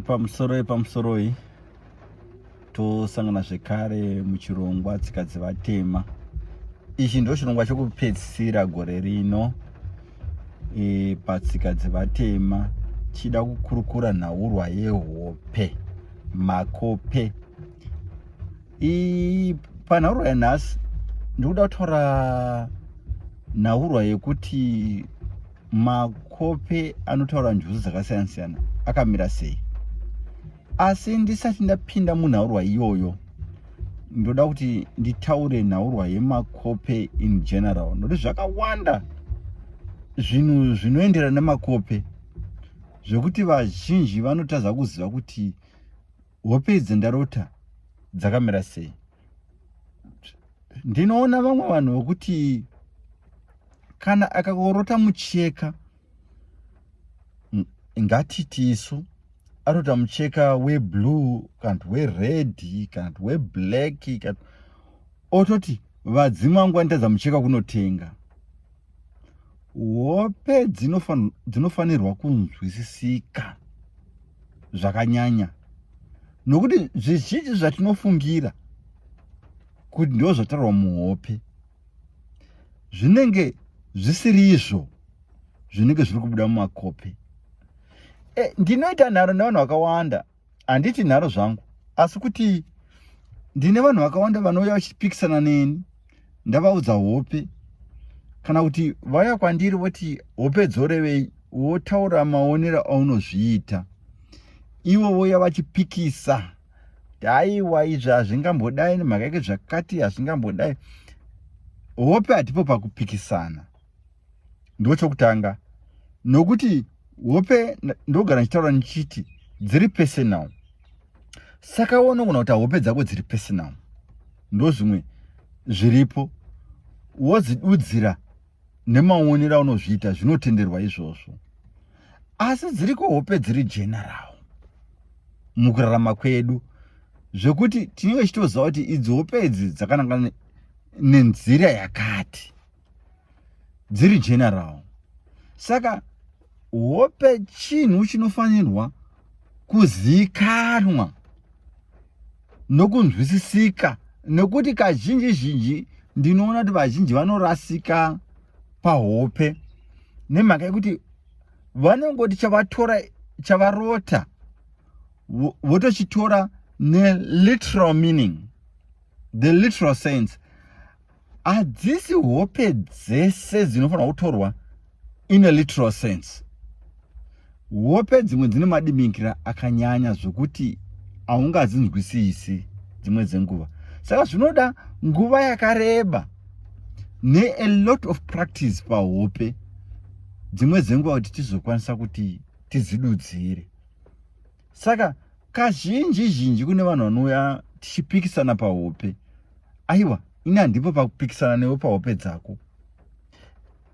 Pamusoroi tosangana zvekare muchirongwa tsika dzevatema. Ichi ndo chirongwa chokupedzisira gore rino patsika dzevatema, chida kukurukura nhaurwa yehope, makope. Panhaurwa yanhasi ndikuda kutaura nhaurwa yekuti makope anotaura njuzu dzakasiyana siyana akamira sei. Asi ndisati ndapinda munhaurwa iyoyo, ndoda kuti nditaure nhaurwa yemakope in general, nokuti zvakawanda zvinhu zvinoenderana nemakope zvekuti vazhinji vanotadza kuziva kuti hope dzendarota dzakamira sei. Ndinoona vamwe vanhu vokuti kana akakorota mucheka, ngatiti isu arota mucheka weblue kana wered kana weblack, ototi vadzimwe vangu vanotadza mucheka kunotenga. Hope dzinofanirwa kunzwisisika zvakanyanya, nokuti zvizhinji zvatinofungira kuti ndo zvatarwa muhope zvinenge zvisiri izvo zvinenge zviri kubuda mumakope. Ndinoita nharo nevanhu vakawanda, handiti nharo zvangu, asi kuti ndine vanhu vakawanda vanouya vachipikisana neni ndavaudza hope, kana kuti vauya kwandiri voti hope dzorevei, wotaura maonero aunozviita. Ivo voya vachipikisa, haiwa izvi hazvingambodai, nemhaka yake zvakati hazvingambodai. Hope hatipo pakupikisana, ndochokutanga, nokuti hope ndogara ndichitaura ndichiti dziri personal. Saka unogona kuti hope dzako dziri personal, ndo zvimwe zviripo, wodzidudzira nemaonero aunozviita, zvinotenderwa izvozvo. Asi dziriko hope dziri general mukurarama kwedu, zvekuti tinenge tichitoziva kuti idzi hope idzi dzakanangana nenzira yakati, dziri general. Saka hope chinhu chinofanirwa kuzikanwa nokunzwisisika, nokuti kazhinji zhinji ndinoona kuti vazhinji vanorasika pahope, nemhaka yekuti vanongoti chavatora chavarota votochitora ne-literal meaning, the literal sense. Hadzisi hope dzese dzinofanirwa kutorwa in a literal sense. Hope dzimwe dzine madimikira akanyanya zvokuti haungadzinzwisisi dzimwe dzenguva. Saka zvinoda nguva yakareba ne-a lot of practice pahope dzimwe dzenguva kuti tizokwanisa kuti tidzidudzire. Saka kazhinji zhinji kune vanhu vanouya tichipikisana pahope. Aiwa, ini handipo pakupikisana newe pahope dzako.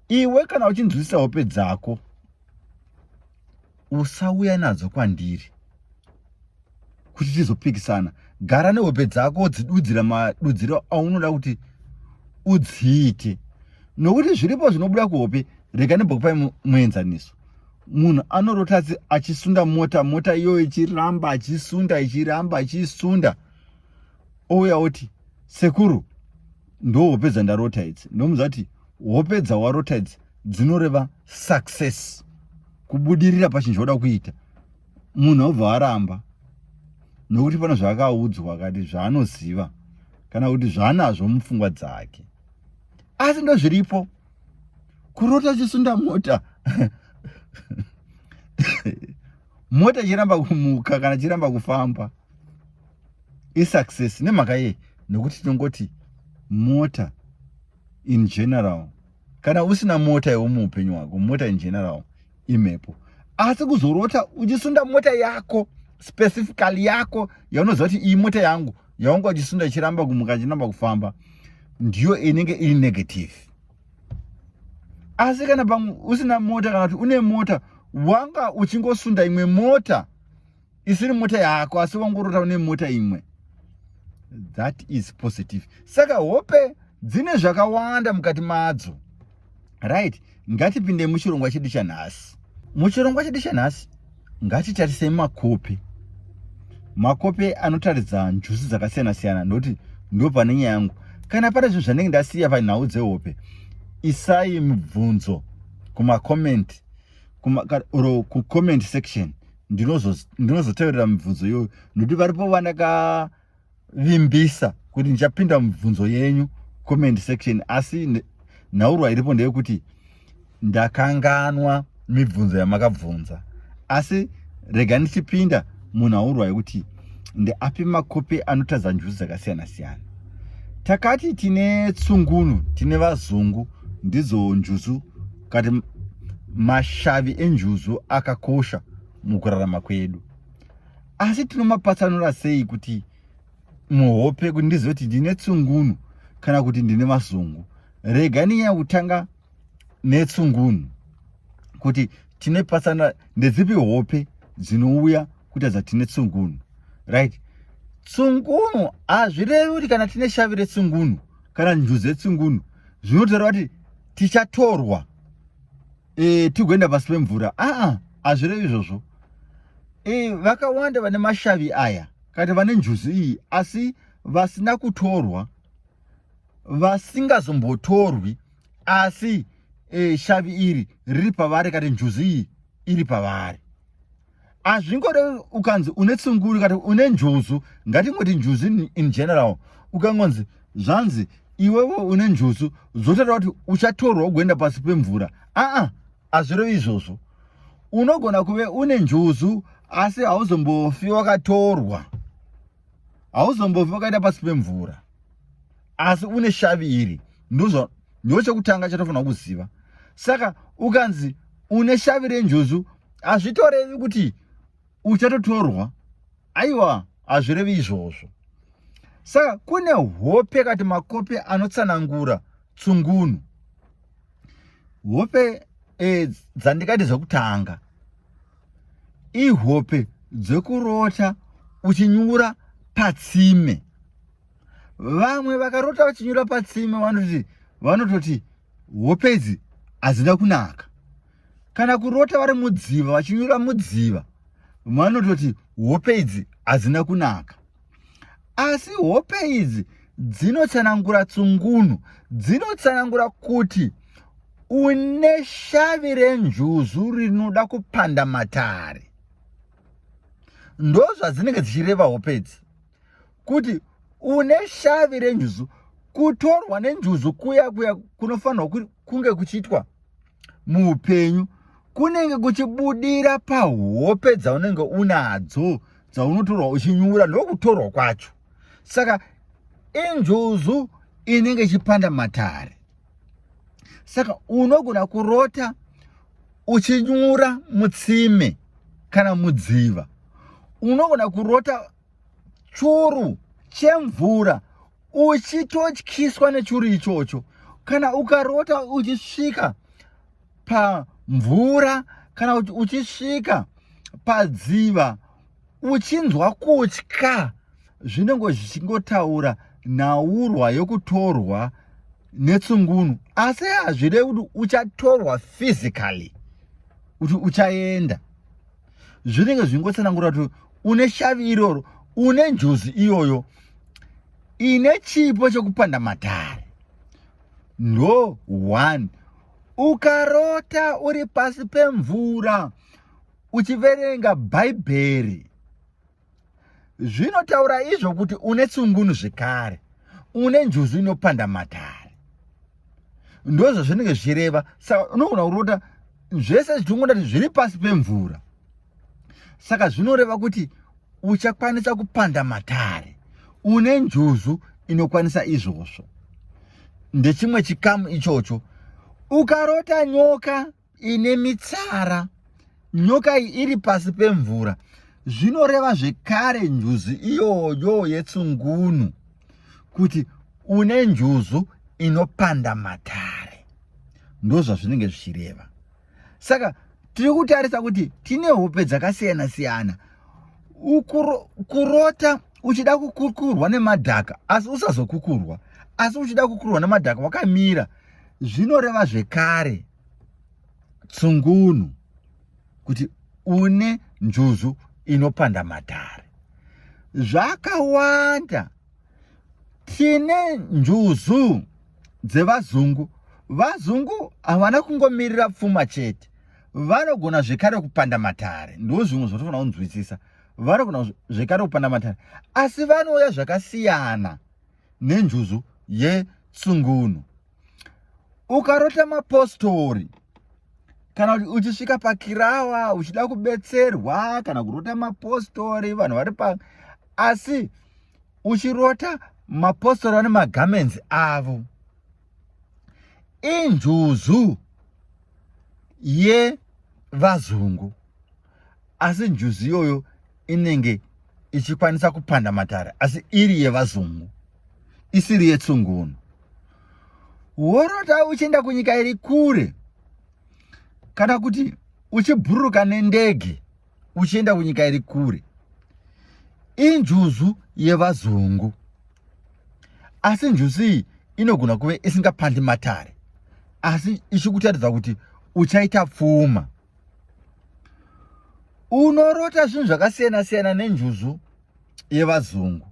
Iwe kana uchinzwisisa hope dzako, usauya nadzo kwandiri kuti tizopikisana. Gara nehope dzako, dzidudzira madudziro aunoda kuti udziite, nokuti zviripo zvinobuda kuhope. Rega ndimbokupai muenzaniso. Munhu anorota achisunda mota iyoyo ichiramba achisunda ichiramba achisunda, ouya oti sekuru, ndo hope dzandarota idzi. Ndomuudza kuti hope dzawarota idzi dzinoreva success, kubudirira pachinhu choda kuita. Munhu obva aramba, nokuti pana zvaakaudzwa akati zvaanoziva kana kuti zvaanazvo mupfungwa dzake. Asi ndo zviripo. Kurota chisunda mota mota ichiramba kumuka kana ichiramba kufamba isuccess. Nemhaka ye, nokuti tinongoti mota in general, kana usina mota iwe muupenyu hwako, mota in general imhepo. Asi kuzorota uchisunda mota yako, specifically yako, yaunoziva kuti iyi mota yangu yaunga uchisunda ichiramba kumuka ichiramba kufamba, ndiyo inenge iri negative. Asi kana usina mota, kana kuti une mota, wanga uchingosunda imwe mota isiri mota yako, asi wangorota une mota imwe, that is positive. Saka hope dzine zvakawanda mukati madzo, right? Ngatipinde muchirongwa chedu chanhasi. Muchirongwa chedu chanhasi ngatitarise makope. Makope anotaridza njuzi dzakasiyana siyana, nokuti ndo pane nyaya yangu. Kana pane zvinhu zvanenge ndasiya panhau dzehope, isai mibvunzo kumacomment, kucomment section. Ndinozoteverera mibvunzo iyoyo, nokuti varipo vandakavimbisa kuti ndichapinda mibvunzo yenyu comment section, asi nhaurwa iripo ndeyekuti ndakanganwa mibvunzo yamakabvunza. Asi rega ndichipinda munhaurwa yekuti ndeapi makope anotaridza njuzi dzakasiyana siyana. Takati tine tsungunu, tine vazungu, ndidzo njuzu, kati mashavi enjuzu akakosha mukurarama kwedu. Asi tinomapatsanura sei kuti muhope, kuti ndizive kuti ndine tsungunu kana kuti ndine mazungu? Rega ninya kutanga netsungunu, kuti tine patsanura ndedzipi hope dzinouya kutaridza tine tsungunu, right? Tsungunu hazvirevi kuti kana tine shavi retsungunu kana njuzi yetsungunu zvinotaura kuti tichatorwa tigoenda pasi pemvura. Hazvirevi izvozvo. Vakawanda vane mashavi aya kana vane njuzi iyi, asi vasina kutorwa, vasingazombotorwi, asi shavi iri riri pavari, kana njuzi iyi iri pavari. Hazvingorevi ukanzi une tsunguru kana une njuzu, ngatingoti njuzu in general, ukangonzi zvanzi iwewe une njuzu, zotaura kuti uchatorwa ugoenda pasi pemvura. Hazvirevi izvozvo. Unogona kuve une njuzu asi hauzombofi wakatorwa, hauzombofi wakaenda pasi pemvura, asi une shavi iri. Ndo chekutanga chatofanira kuziva. Saka ukanzi une shavi renjuzu, hazvitorevi kuti uchatotorwa. Aiwa, hazvirevi izvozvo. Saka kune hope, kati makope anotsanangura tsungunu. Hope dzandikati zvekutanga ihope dzekurota uchinyura patsime. Vamwe vakarota vachinyura patsime vanototi hope idzi hadzina kunaka. Kana kurota vari mudziva vachinyura mudziva, vanototi hope idzi hadzina kunaka. Asi hope idzi dzinotsanangura tsungunu, dzinotsanangura kuti une shavi renjuzu rinoda kupanda matare. Ndo zvadzinenge dzichireva hope idzi, kuti une shavi renjuzu, kutorwa nenjuzu kuya kunofanirwa kunge kuchiitwa muupenyu, kunenge kuchibudira pahope dzaunenge unadzo, dzaunotorwa uchinyura, ndokutorwa kwacho. Saka injuzu inenge ichipanda matare. Saka unogona kurota uchinyura mutsime kana mudziva. Unogona kurota churu chemvura uchitotyiswa nechuru ichocho. Kana ukarota uchisvika pamvura kana uchisvika padziva uchinzwa kutya, zvinenge zvichingotaura nhaurwa yokutorwa netsungunu. Asi hazvirevi kuti uchatorwa physically, kuti uchaenda. Zvinenge zvingotsanangura kuti une shavi iroro, une njuzi iyoyo ine chipo chekupanda matare. Ndo 1. Ukarota uri pasi pemvura uchiverenga bhaibheri, zvinotaura izvo kuti une tsungunu zvekare, une njuzi inopanda matare. Ndozvo zvinenge zvichireva. Saka unogona kurota zvese zvichingoti zviri pasi pemvura. Saka zvinoreva kuti uchakwanisa kupanda matare, une njuzu inokwanisa izvozvo. Ndechimwe chikamu ichocho. Ukarota nyoka ine mitsara, nyoka iri pasi pemvura, zvinoreva zvekare njuzi iyoyo yetsungunu, kuti une njuzu inopanda matare. Ndozvazvinenge zvichireva. Saka tiri kutarisa kuti tine hope dzakasiyana siyana. Kurota uchida kukukurwa nemadhaka asi usazokukurwa, asi uchida kukurwa nemadhaka wakamira, zvinoreva zvekare tsungunu, kuti une njuzu inopanda matare. Zvakawanda. Tine njuzu dzevazungu. Vazungu havana kungomirira pfuma chete. Vanogona zvekare kupanda matare. Ndo zvimwe zvotofanira kunzwisisa. Vanogona zvekare kupanda matare. Asi vanouya zvakasiyana nenjuzu yetsungunu. Ukarota mapostori, kana uchisvika pakirawa uchida kubetserwa, kana kurota mapostori vanhu vari pa, asi uchirota mapostori vane magamenzi avo, injuzu yevazungu, asi njuzu iyoyo inenge ichikwanisa kupanda matare, asi iri yevazungu, isiri yetsungunu. Worota uchienda kunyika iri kure, kana kuti uchibhuruka nendege uchienda kunyika iri kure, injuzu yevazungu, asi njuzu iyi inogona kuve isingapandi matare, asi ichikutaridza kuti uchaita pfuma. Unorota zvinhu zvakasiyana siyana nenjuzu yevazungu.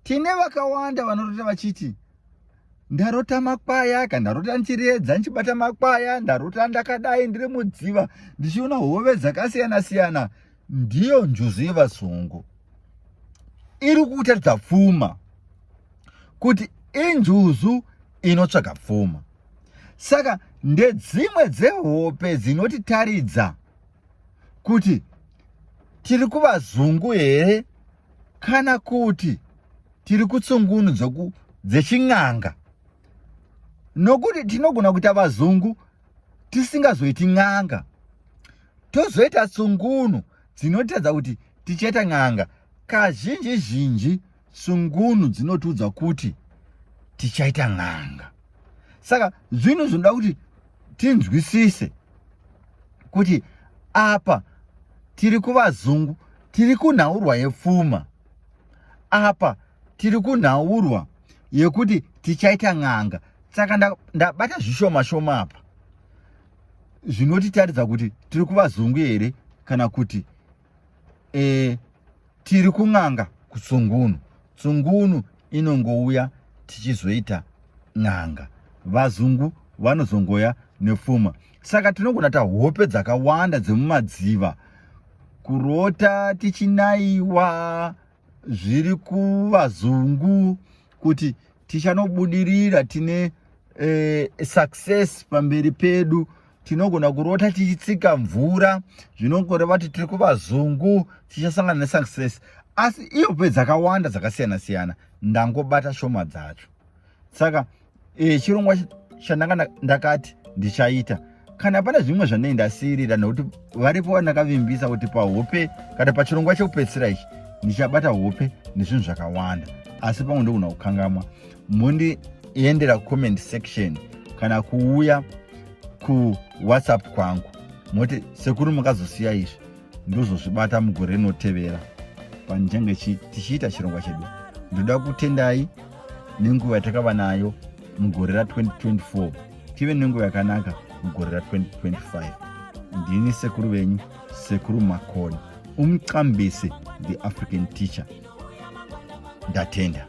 Tine vakawanda vanorota vachiti, ndarota makwaya, kana ndarota nchiredza nchibata makwaya, ndarota ndakadai ndiri mudziva ndichiona hove dzakasiyana siyana. Ndiyo njuzu yevazungu. Iri kutaridza pfuma, kuti injuzu inotsvaga pfuma. Saka ndedzimwe dzehope dzinotitaridza kuti tiri kuvazungu here, kana kuti tiri kutsungunu dzechin'anga. Nokuti tinogona kuita vazungu tisingazoiti n'anga, tozoita tsungunu dzinotiradza kuti tichaita n'anga. Kazhinji zhinji tsungunu dzinotiudza kuti tichaita n'anga. Saka zvinhu zvinoda kuti tinzwisise kuti apa tiri kuvazungu, tiri kunhaurwa yepfuma. Apa tiri kunhaurwa yekuti tichaita n'anga. Saka ndabata zvishoma shoma apa zvinotitaridza kuti tiri kuvazungu here, kana kuti tiri kun'anga kutsungunu. Tsungunu inongouya tichizoita n'anga, vazungu vanozongoya nepfuma. Saka tinogona ta hope dzakawanda dzemumadziva, kurota tichinaiwa zviri kuvazungu, kuti tichanobudirira, tine success pamberi pedu. Tinogona kurota tichitsika mvura, zvinongoreva kuti tiri kuvazungu tichasangana nesuccess. Asi ihope dzakawanda dzakasiyana siyana, ndangobata shoma dzacho. Saka chirongwa chandanga ndakati ndichaita, kana pane zvimwe zvanei ndasirira, nekuti varipo vandakavimbisa kuti pahope kana pachirongwa chekupedzisira ichi ndichabata hope nezvinhu zvakawanda. Asi pamwe ndogona kukangamwa. Mundiendera comment section kana kuuya ku WhatsApp kwangu moti sekuru mukazosiya izvi ndozozvibata mugore rinotevera panjenge tichiita chirongwa chedu. Ndoda kutendai nenguva yatakava nayo mugore ra2024, tive nenguva yakanaka mugore ra2025. Ndini sekuru venyu, Sekuru Makoni, umqambisi the African teacher. Ndatenda.